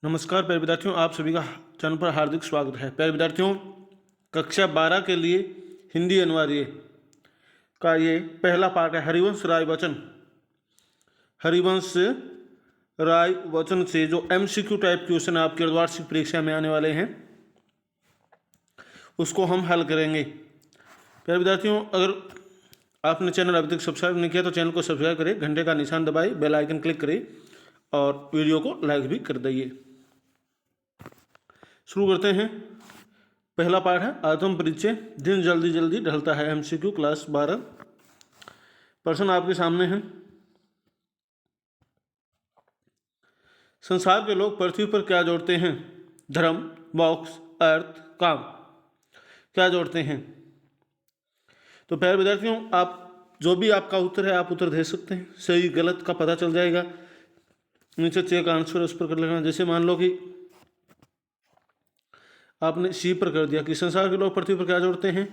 नमस्कार प्यारे विद्यार्थियों, आप सभी का चैनल पर हार्दिक स्वागत है। प्यारे विद्यार्थियों, कक्षा 12 के लिए हिंदी अनिवार्य का ये पहला पार्ट है। हरिवंश राय वचन। हरिवंश राय वचन से जो एमसीक्यू टाइप क्वेश्चन आपके अर्धवार्षिक परीक्षा में आने वाले हैं उसको हम हल करेंगे। प्यारे विद्यार्थियों, अगर आपने चैनल अभी तक सब्सक्राइब नहीं किया तो चैनल को सब्सक्राइब करें, घंटे का निशान दबाइए, बेल आइकन क्लिक करें और वीडियो को लाइक भी कर दीजिए। शुरू करते हैं। पहला पाठ है आत्म परिचय। दिन जल्दी जल्दी ढलता है। MCQ class 12। प्रश्न आपके सामने हैं। संसार के लोग पृथ्वी पर क्या जोड़ते हैं? धर्म, मोक्ष, अर्थ, काम। क्या जोड़ते हैं? तो प्यारे विद्यार्थियों, आप जो भी आपका उत्तर है आप उत्तर दे सकते हैं। सही गलत का पता चल जाएगा। नीचे चेक आंसर उस पर कर लेना। जैसे मान लो कि आपने सी पर कर दिया कि संसार के लोग पृथ्वी पर क्या जोड़ते हैं?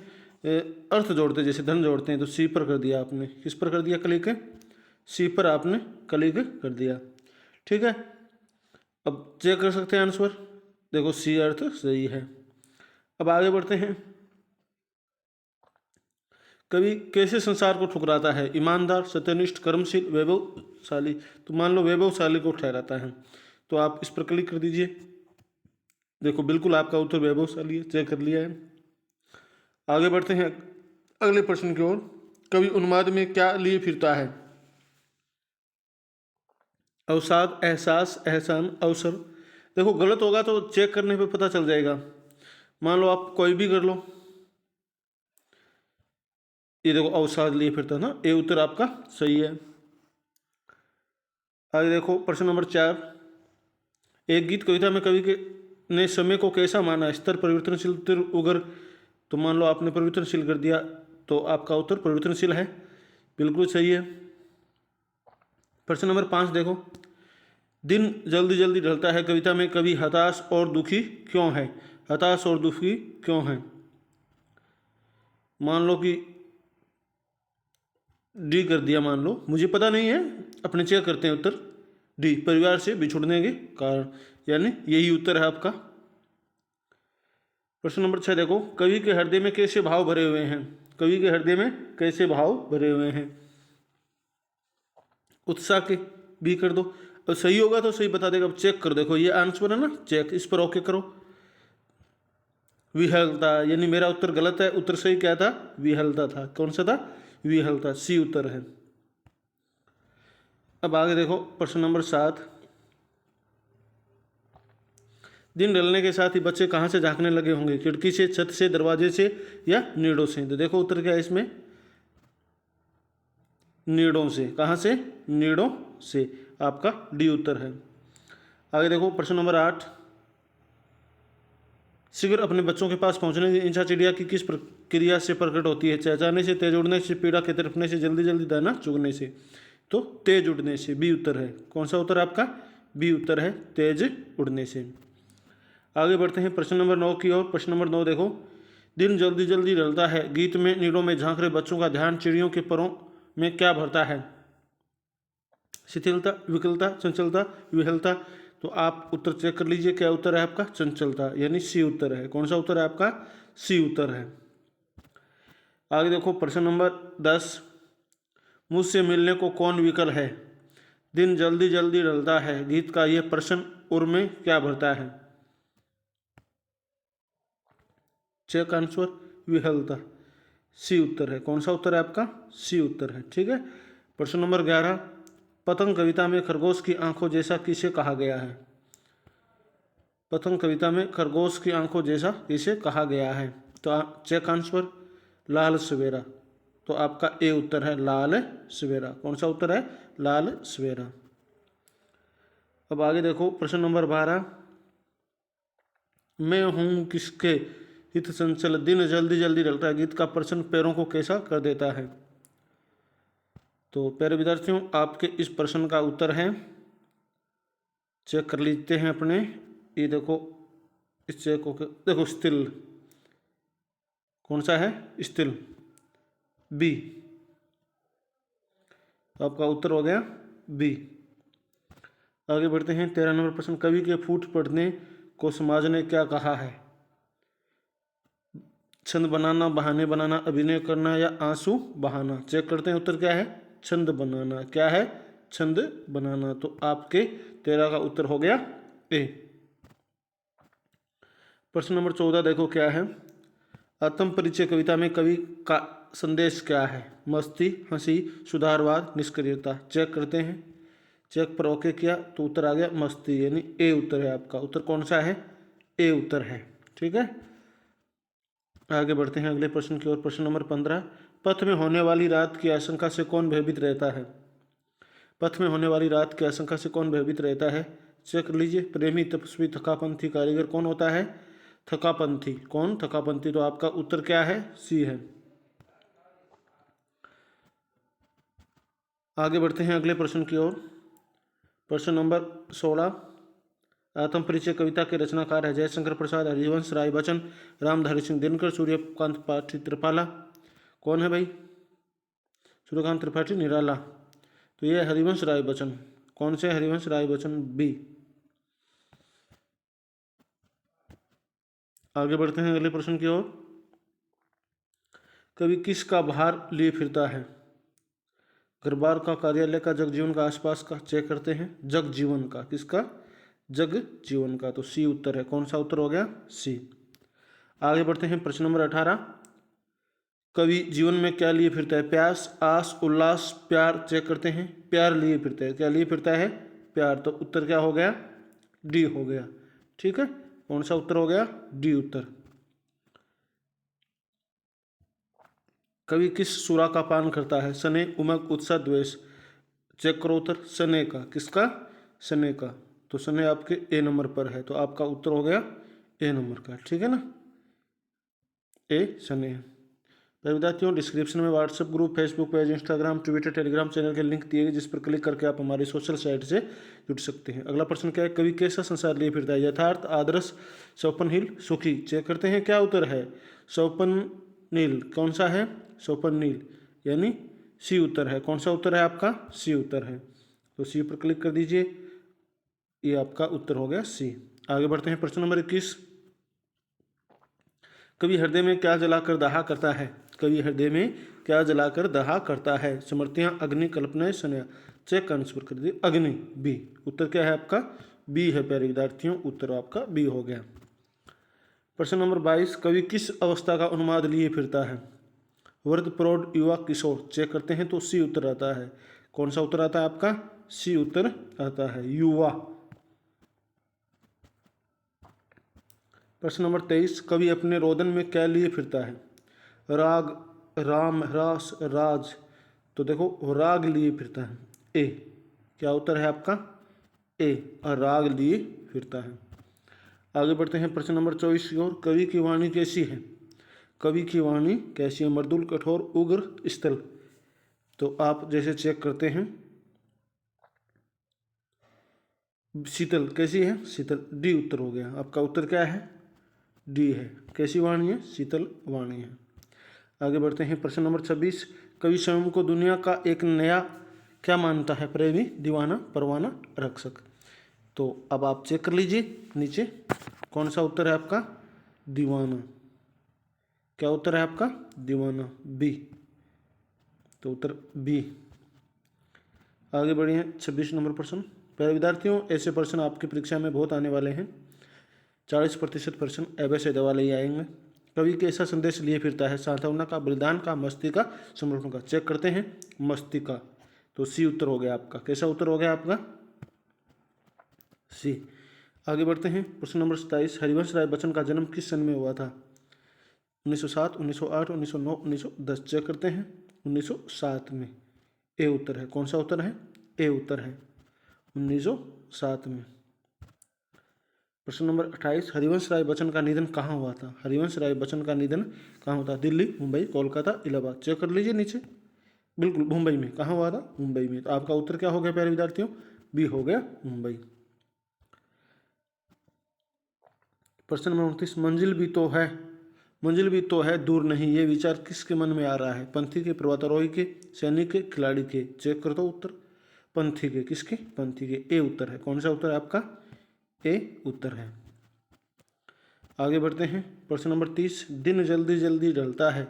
अर्थ जोड़ते हैं, जैसे धन जोड़ते हैं, तो सी पर कर दिया आपने। किस पर कर दिया? क्लिक। सी पर आपने क्लिक कर दिया। ठीक है, अब चेक कर सकते हैं आंसर। देखो सी अर्थ सही है। अब आगे बढ़ते हैं। कवि कैसे संसार को ठुकराता है? ईमानदार, सत्यनिष्ठ, कर्मशील, वैभवशाली। तो मान लो वैभवशाली को ठहराता है, तो आप इस पर क्लिक कर दीजिए। देखो बिल्कुल आपका उत्तर वैभवशाली है, चेक कर लिया है। आगे बढ़ते हैं अगले प्रश्न की ओर। कवि उन्माद में क्या लिए फिरता है? अवसाद, एहसास, एहसान, अवसर। देखो गलत होगा तो चेक करने पे पता चल जाएगा। मान लो आप कोई भी कर लो। ये देखो अवसाद लिए फिरता ना, ये उत्तर आपका सही है। आगे देखो प्रश्न नंबर 4। एक गीत कविता में कवि के ने समय को कैसा माना? स्तर, परिवर्तनशील, तीव्र, उग्र। तो मान लो आपने परिवर्तनशील कर दिया, तो आपका उत्तर परिवर्तनशील है। बिल्कुल सही है। प्रश्न नंबर 5 देखो। दिन जल्दी जल्दी ढलता है कविता में कवि हताश और दुखी क्यों है? हताश और दुखी क्यों है? मान लो कि डी कर दिया। मान लो मुझे पता नहीं है, अपने चेक करते हैं उत्तर। डी, परिवार से बिछुड़ने के कारण, यानी यही उत्तर है आपका। प्रश्न नंबर 6 देखो। कवि के हृदय में कैसे भाव भरे हुए हैं? कवि के हृदय में कैसे भाव भरे हुए हैं? उत्साह के, बी कर दो। और सही होगा तो सही बता देगा। अब चेक कर देखो, ये आंसर है ना, चेक, इस पर ओके करो। विहलता, यानी मेरा उत्तर गलत है। उत्तर सही क्या था? विहलता था। कौन सा था? विहलता, सी उत्तर है। अब आगे देखो प्रश्न नंबर 7। दिन ढलने के साथ ही बच्चे कहाँ से झांकने लगे होंगे? खिड़की से, छत से, दरवाजे से या नीड़ों से? तो देखो उत्तर क्या है इसमें? नीड़ों से। कहाँ से? नीड़ों से। आपका डी उत्तर है। आगे देखो प्रश्न नंबर 8। शीघ्र अपने बच्चों के पास पहुंचने की इच्छा चिड़िया की किस प्रक्रिया से प्रकट होती है? चहचहाने से, तेज उड़ने से, पीड़ा के तरफने से, जल्दी जल्दी दाना चुगने से। तो तेज उड़ने से, बी उत्तर है। कौन सा उत्तर आपका? बी उत्तर है, तेज उड़ने से। आगे बढ़ते हैं प्रश्न नंबर 9 की ओर। प्रश्न नंबर 9 देखो। दिन जल्दी जल्दी ढलता है गीत में नीड़ों में झांक रहे बच्चों का ध्यान चिड़ियों के परों में क्या भरता है? शिथिलता, विकलता, चंचलता, विहलता। तो आप उत्तर चेक कर लीजिए, क्या उत्तर है आपका? चंचलता, यानी सी उत्तर है। कौन सा उत्तर है आपका? सी उत्तर है। आगे देखो प्रश्न नंबर 10। मुझसे मिलने को कौन विकल है? दिन जल्दी जल्दी ढलता है गीत का यह प्रश्न उर में क्या भरता है? चेक आंसर, विहलता, सी उत्तर है। कौन सा उत्तर है आपका? सी उत्तर है। ठीक है। प्रश्न नंबर 11। पतंग कविता में खरगोश की आंखों जैसा किसे कहा गया है? पतंग कविता में खरगोश की आंखों जैसा किसे कहा गया है? तो चेक आंसर, लाल सवेरा। तो आपका ए उत्तर है, लाल सवेरा। कौन सा उत्तर है? लाल सवेरा। अब आगे देखो प्रश्न नंबर 12। मैं हूँ किसके हित चंचल दिन जल्दी जल्दी ढलता है गीत का प्रश्न पैरों को कैसा कर देता है? तो प्यारे विद्यार्थियों, आपके इस प्रश्न का उत्तर है, चेक कर लेते हैं अपने। ये देखो, इस चेक को देखो, स्थिल। कौन सा है? स्थिल, बी। आपका उत्तर हो गया बी। आगे बढ़ते हैं 13 नंबर प्रश्न, कवि के फूट पड़ने को समाज ने क्या कहा है? छंद बनाना, बहाने बनाना, अभिनय करना या आंसू बहाना। चेक करते हैं उत्तर क्या है? छंद बनाना। क्या है? छंद बनाना। तो आपके 13 का उत्तर हो गया ए। प्रश्न नंबर 14 देखो क्या है। आत्म परिचय कविता में कवि का संदेश क्या है? मस्ती, हंसी, सुधारवाद, निष्क्रियता। चेक करते हैं। चेक पर ओके किया तो उत्तर आ गया मस्ती, यानी ए उत्तर है आपका। उत्तर कौन सा है? ए उत्तर है। ठीक है, आगे बढ़ते हैं अगले प्रश्न की ओर। प्रश्न नंबर 15, पथ में होने वाली रात की आशंका से कौन भयभीत रहता है? पथ में होने वाली रात की आशंका से कौन भयभीत रहता है? चेक कर लीजिए। प्रेमी, तपस्वी, थकापंथी, कारीगर। कौन होता है? थकापंथी। कौन? थकापंथी। तो आपका उत्तर क्या है? सी है। आगे बढ़ते हैं अगले प्रश्न की ओर। प्रश्न नंबर 16, आत्म परिचय कविता के रचनाकार है जयशंकर प्रसाद, हरिवंश राय बच्चन, रामधारी सिंह दिनकर, सूर्यकांत त्रिपाठी त्रिपाला। कौन है भाई? सूर्यकांत त्रिपाठी निराला। तो ये हरिवंश राय बच्चन। कौन से? हरिवंश राय बच्चन, बी। आगे बढ़ते हैं अगले प्रश्न की ओर। कवि किसका भार लिए फिरता है? घर-बार का, कार्यालय का, जगजीवन का, आसपास का। चेक करते हैं। जगजीवन का। किसका? जगजीवन का। तो सी उत्तर है। कौन सा उत्तर हो गया? सी। आगे बढ़ते हैं प्रश्न नंबर 18, कवि जीवन में क्या लिए फिरता है? प्यास, आस, उल्लास, प्यार। चेक करते हैं। प्यार लिए फिरता है। क्या लिए फिरता है? प्यार। तो उत्तर क्या हो गया? डी हो गया। ठीक है, कौन सा उत्तर हो गया? डी उत्तर। कवि किस सुरा का पान करता है? सने, उमंग, उत्साह, द्वेष। चेक करो उत्तर। सने का। किसका? सने का। तो सने आपके ए नंबर पर है, तो आपका उत्तर हो गया ए नंबर का। ठीक है ना, ए सने। तो विद्यार्थियों, डिस्क्रिप्शन में WhatsApp group, Facebook page, Instagram, Twitter, Telegram channel के लिंक दिए गए, जिस पर क्लिक करके आप हमारी सोशल साइट से जुड़ सकते हैं। अगला प्रश्न क्या है? कवि कैसा संसार लिए फिरता है? यथार्थ, आदर्श, स्वप्नहीन, सुखी। चेक करते हैं क्या उत्तर है? स्वप्ननील। कौन सा है? स्वप्ननील, यानी सी उत्तर है। कौन सा उत्तर है आपका? सी उत्तर है। तो सी पर क्लिक कर दीजिए, ये आपका उत्तर हो गया सी। आगे बढ़ते हैं प्रश्न नंबर 21, कवि हृदय में क्या जलाकर दाह करता है? कवि हृदय में क्या जलाकर दाह करता है? स्मृतियां, अग्नि, कल्पनाएं, संज्ञा। चेक का आंसर कर दीजिए। अग्नि, बी। उत्तर क्या है आपका? बी है प्यारे विद्यार्थियों, उत्तर आपका बी हो गया। प्रश्न नंबर 22, कवि किस अवस्था का उन्माद लिए फिरता है? वृद्ध, प्रौढ़, युवा, किशोर। चेक करते हैं तो सी उत्तर आता है। कौन सा उत्तर आता है आपका? सी उत्तर आता है, युवा। प्रश्न नंबर 23, कवि अपने रोदन में क्या लिए फिरता है? राग, राम, रास, राज। तो देखो राग लिए फिरता है, ए। क्या उत्तर है आपका? ए, और राग लिए फिरता है। आगे बढ़ते हैं प्रश्न नंबर 24 की ओर। कवि की वाणी कैसी है? कवि की वाणी कैसी है? मृदुल, कठोर, उग्र, स्थल। तो आप जैसे चेक करते हैं, शीतल। कैसी है? शीतल, डी उत्तर हो गया। आपका उत्तर क्या है? डी है। कैसी वाणी है? शीतल वाणी है। आगे बढ़ते हैं प्रश्न नंबर 26, कवि स्वयं को दुनिया का एक नया क्या मानता है? प्रेमी, दीवाना, परवाना, रक्षक। तो अब आप चेक कर लीजिए नीचे, कौन सा उत्तर है आपका? दीवाना। क्या उत्तर है आपका? दीवाना, बी। तो उत्तर बी। आगे बढ़िए 26 नंबर प्रश्न। प्यारे विद्यार्थियों, ऐसे प्रश्न आपकी परीक्षा में बहुत आने वाले हैं। 40% प्रश्न ऐसे दवा ले आएंगे। कवि कैसा संदेश लिए फिरता है? सांत्वना का, बलिदान का, मस्ती का, समर्पण का। चेक करते हैं। मस्ती का। तो सी उत्तर हो गया आपका। कैसा उत्तर हो गया आपका? सी। आगे बढ़ते हैं प्रश्न नंबर 27, हरिवंश राय बच्चन का जन्म किस सन में हुआ था? 1907, 1908, 1909, 1910। चेक करते हैं। 1907 में, ए उत्तर है। कौन सा उत्तर है? ए उत्तर है, 1907 में। प्रश्न नंबर 28, हरिवंश राय बच्चन का निधन कहाँ हुआ था? हरिवंश राय बच्चन का निधन कहाँ हुआ था? दिल्ली, मुंबई, कोलकाता, इलाहाबाद। चेक कर लीजिए नीचे। बिल्कुल मुंबई में। कहाँ हुआ था? मुंबई में। तो आपका उत्तर क्या हो गया प्यारे विद्यार्थियों? बी हो गया, मुंबई। प्रश्न नंबर 29, मंजिल भी तो है, दूर नहीं। ये विचार किसके मन में आ रहा है? पंथी के, पर्वतारोही के, सैनिक के, खिलाड़ी के। चेक कर दो उत्तर। पंथी के, किसके? पंथी के। ए उत्तर है। कौन सा उत्तर है आपका? ए उत्तर है। आगे बढ़ते हैं। प्रश्न नंबर 30, दिन जल्दी जल्दी ढलता है,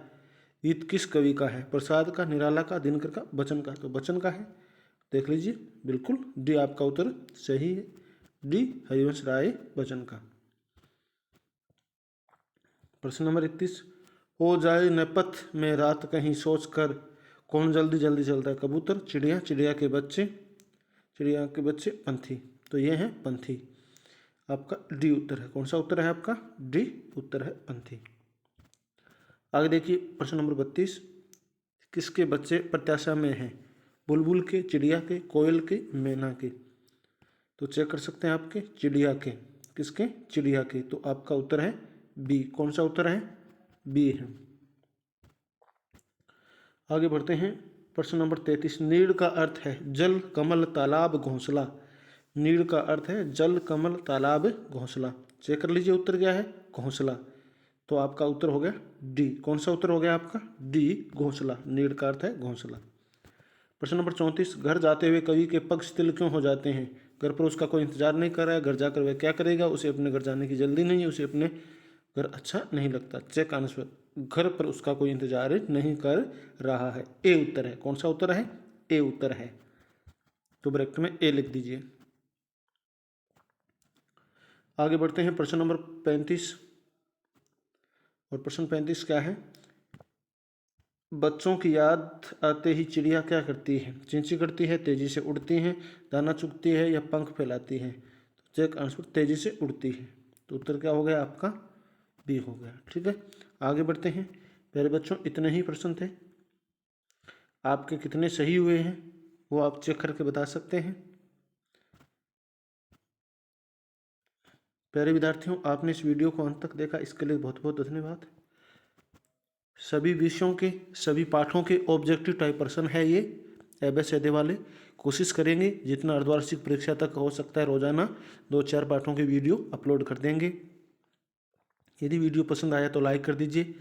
गीत किस कवि का है? प्रसाद का, निराला का, दिनकर का, बच्चन का? तो बच्चन का है। देख लीजिए, बिल्कुल डी आपका उत्तर सही है। डी हरिवंश राय बच्चन का। प्रश्न नंबर 31, हो जाए न पथ में रात कहीं सोच कर, कौन जल्दी जल्दी चलता है? कबूतर, चिड़िया, चिड़िया के बच्चे, चिड़िया के बच्चे, पंथी। तो ये है पंथी। आपका डी उत्तर है। कौन सा उत्तर है आपका? डी उत्तर है, पंथी। आगे देखिए प्रश्न नंबर 32, किसके बच्चे प्रत्याशा में हैं? बुलबुल के, चिड़िया के, कोयल के, मैना के? तो चेक कर सकते हैं आपके चिड़िया के। किसके? चिड़िया के। तो आपका उत्तर है बी। कौन सा उत्तर है? बी है। आगे बढ़ते हैं। प्रश्न नंबर 33, नीड़ का अर्थ है जल, कमल, तालाब, घोंसला। नीड़ का अर्थ है जल, कमल, तालाब, घोंसला। चेक कर लीजिए उत्तर क्या है? घोंसला। तो आपका उत्तर हो गया डी। कौन सा उत्तर हो गया आपका? डी, घोंसला। नीड़ का अर्थ है घोंसला। प्रश्न नंबर 34, घर जाते हुए कवि के पग शिथिल क्यों हो जाते हैं? घर पर उसका कोई इंतजार नहीं कर रहा है, घर जाकर वह क्या करेगा? उसे अपने घर जाने की जल्दी नहीं है, उसे अपने घर अच्छा नहीं लगता। चेक आंसर, घर पर उसका कोई इंतजार नहीं कर रहा है। ए उत्तर है। कौन सा उत्तर है? ए उत्तर है। तो ब्रैकेट में ए लिख दीजिए। आगे बढ़ते हैं। प्रश्न नंबर 35, और प्रश्न 35 क्या है? बच्चों की याद आते ही चिड़िया क्या करती है? चींची करती है, तेजी से उड़ती हैं, दाना चुगती है, या पंख फैलाती है? तो चेक आंसर, तेजी से उड़ती है। तो उत्तर क्या हो गया आपका? बी हो गया। ठीक है, आगे बढ़ते हैं। प्यारे बच्चों, इतने ही प्रश्न थे। आपके कितने सही हुए हैं वो आप चेक करके बता सकते हैं। प्यारे विद्यार्थियों, आपने इस वीडियो को अंत तक देखा, इसके लिए बहुत बहुत धन्यवाद। सभी विषयों के, सभी पाठों के ऑब्जेक्टिव टाइप प्रश्न है ये ABCD वाले। कोशिश करेंगे जितना अर्धवार्षिक परीक्षा तक हो सकता है रोजाना 2-4 पाठों के वीडियो अपलोड कर देंगे। यदि वीडियो पसंद आया तो लाइक कर दीजिए।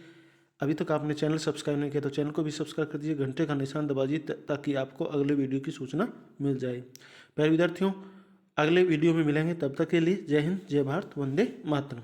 अभी तक आपने चैनल सब्सक्राइब नहीं किया तो चैनल को भी सब्सक्राइब कर दीजिए, घंटे का निशान दबाइए ताकि आपको अगले वीडियो की सूचना मिल जाए। प्यारे विद्यार्थियों, अगले वीडियो में मिलेंगे, तब तक के लिए जय हिंद, जय भारत, वंदे मातरम।